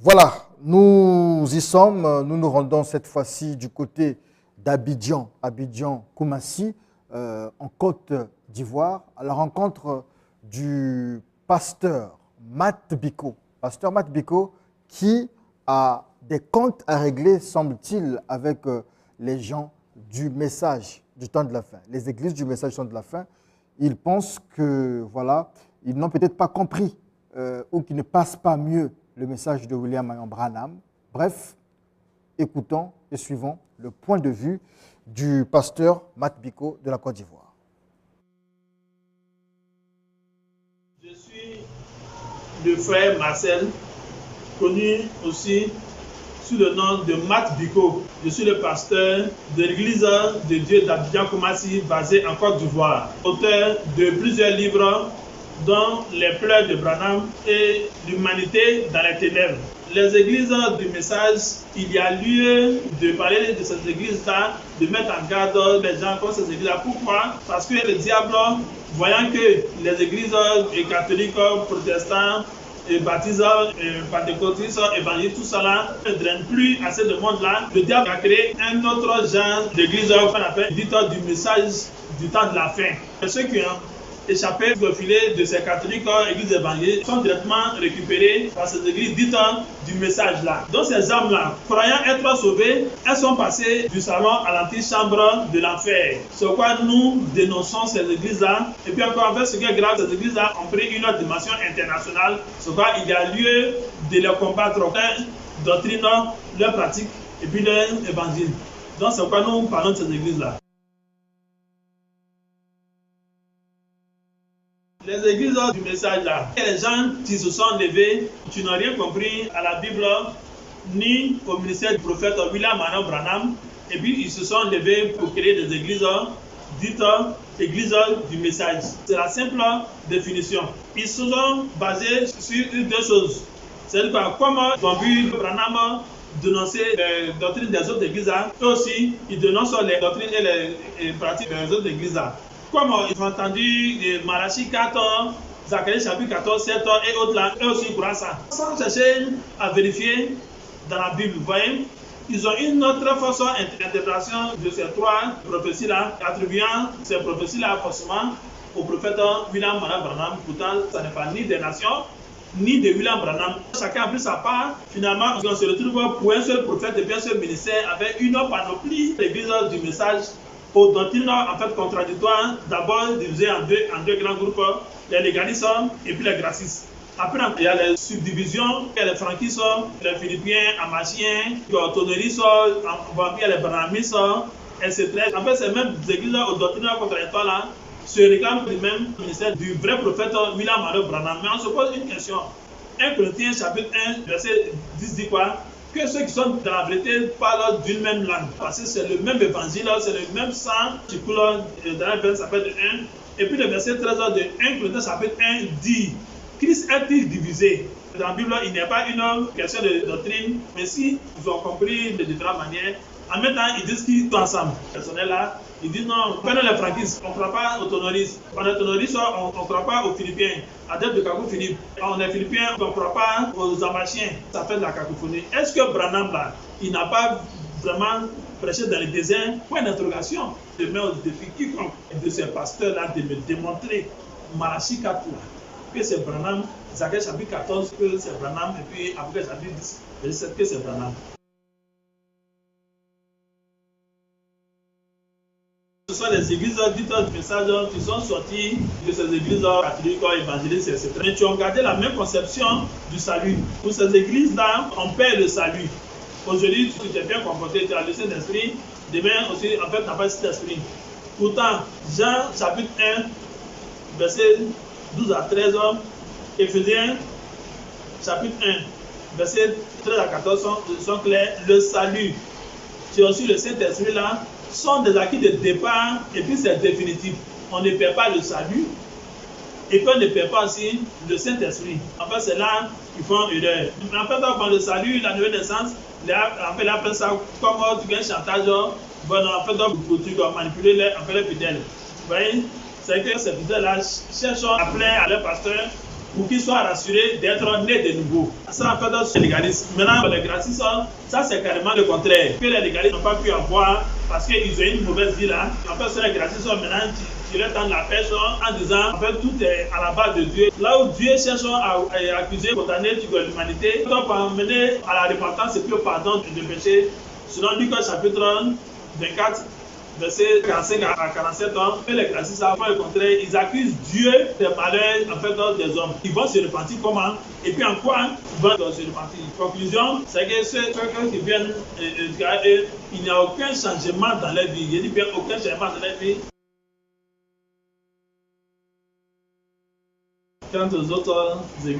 Voilà, nous y sommes. Nous nous rendons cette fois-ci du côté d'Abidjan, Abidjan-Koumassi, en Côte d'Ivoire, à la rencontre du pasteur Matt Biko. Pasteur Matt Biko qui a des comptes à régler, semble-t-il, avec les gens du message du temps de la fin, les églises du message du temps de la fin. Ils pensent que, voilà, ils n'ont peut-être pas compris ou qu'ils ne passent pas mieux le message de William Marion Branham. Bref, écoutons et suivons le point de vue du pasteur Matt Biko de la Côte d'Ivoire. Je suis le frère Marcel, connu aussi sous le nom de Matt Biko. Je suis le pasteur de l'église de Dieu d'Abidjan-Koumassi, basée en Côte d'Ivoire, auteur de plusieurs livres dont Les pleurs de Branham et L'humanité dans les ténèbres. Les églises du message, il y a lieu de parler de ces églises-là, de mettre en garde les gens contre ces églises-là. Pourquoi? Parce que le diable, voyant que les églises catholiques, protestants, baptistes, pentecôtistes, évangélistes, tout ça là, ne draine plus assez de monde-là. Le diable a créé un autre genre d'église qu'on appelle dite du message du temps de la fin. Et ceux qui ont échappés au filet de ces catholiques, églises évangéliques, sont directement récupérés par ces églises dites du message là. Donc ces âmes-là, croyant être sauvées, elles sont passées du salon à l'antichambre de l'enfer. C'est pourquoi nous dénonçons ces églises-là. Et puis encore, en fait, ce qui est grave, ces églises-là ont pris une autre dimension internationale. C'est pourquoi il y a lieu de les combattre, leur doctrine, leur pratique et puis leur évangile. Donc c'est pourquoi nous parlons de ces églises-là. Les églises du message là, les gens qui se sont levés, qui n'ont rien compris à la Bible, ni au ministère du prophète William Marion Branham, et puis ils se sont levés pour créer des églises dites églises du message. C'est la simple définition. Ils se sont basés sur deux choses. C'est-à-dire comment ils ont vu Branham dénoncer les doctrines des autres églises, et aussi ils dénoncent les doctrines et les pratiques des autres églises. Comme ils ont entendu Malachie 4, Zacharie chapitre 14, 7 et autres là, eux aussi croient ça. Sans chercher à vérifier dans la Bible, vous voyez, ils ont une autre façon d'interprétation de ces trois prophéties-là, attribuant ces prophéties-là forcément au prophète William Marion Branham. Pourtant, ça n'est pas ni des nations, ni de William Branham. Chacun a pris sa part. Finalement, on se retrouve pour un seul prophète et un seul ministère avec une panoplie d'églises du message aux doctrines en fait contradictoires, d'abord divisées en deux grands groupes, les légalistes et puis les gracistes. Après, il y a les subdivisions, il y a les franquistes, les philippiens, amachiens, les autonomistes, les branhamistes, etc. En fait, ces mêmes églises aux doctrines contradictoires là se réclament du même ministère du vrai prophète William Marion Branham. Mais on se pose une question. 1 Corinthiens chapitre 1, verset 10 dit quoi? Que ceux qui sont dans la vérité parlent d'une même langue. Parce que c'est le même évangile, c'est le même sang qui coule dans la verset chapitre 1. Et puis le verset 13 de 1 Corinthiens chapitre 1 dit: Christ est-il divisé? Dans la Bible, il n'y a pas une question de doctrine, mais si ils ont compris de différentes manières, en même temps, ils disent qu'ils sont ensemble. Le personnel là, ils disent non, prenons les franquistes, on ne croit pas aux tonoristes. On est tonoristes, on ne croit pas aux Philippiens. Adeptes de Kakou Philippe. On est Philippiens, on ne croit pas aux Amachiens. Ça fait de la cacophonie. Est-ce que Branham là, il n'a pas vraiment prêché dans le désert? Point d'interrogation. Je mets au défi quiconque de ces pasteurs là de me démontrer Malachie 4 là, que c'est Branham, Zacharie chapitre 14 que c'est Branham, et puis Apocalypse chapitre 10, verset 7 que c'est Branham. Ce sont les églises dites du message qui sont sorties de ces églises catholiques, évangélistes, etc. Mais qui ont gardé la même conception du salut. Pour ces églises-là, on perd le salut. Aujourd'hui, tu t'es bien comporté, tu as le Saint-Esprit. Demain aussi, en fait, tu n'as pas le Saint-Esprit. Pourtant, Jean chapitre 1, verset 12 à 13, Éphésiens chapitre 1, verset 13 à 14 sont clairs. Le salut, tu as aussi le Saint-Esprit là, sont des acquis de départ et puis c'est définitif. On ne perd pas le salut et puis on ne perd pas aussi le Saint-Esprit. En fait, c'est là qu'ils font erreur. En fait, quand le salut, la nouvelle naissance, en fait, ils appellent ça comme tu gagnes chantage. Bon, en fait, tu dois manipuler les fidèles. Vous voyez, c'est que ces fidèles-là cherchent à plaire à leur pasteur pour qu'ils soient rassurés d'être nés de nouveau. Ça, en fait, c'est le légalisme. Maintenant, les gracistes, ça, c'est carrément le contraire. Que les légalistes n'ont pas pu avoir parce qu'ils ont une mauvaise vie là. En fait, c'est les gracistes, maintenant, tu leur tends la pêche en disant, en fait, tout est à la base de Dieu. Là où Dieu cherche à accuser, condamner l'humanité, donc pour amener à la repentance et puis au pardon de péché. Selon Luc chapitre 24, verset 45 à 47 ans, les gracistes font le contraire, ils accusent Dieu des malheurs en fait des hommes. Ils vont se repentir comment? Et puis en quoi ils vont se repentir? Conclusion, c'est que ceux qui viennent, il n'y a aucun changement dans leur vie. Il n'y a bien aucun changement dans leur vie. Quant aux autres églises,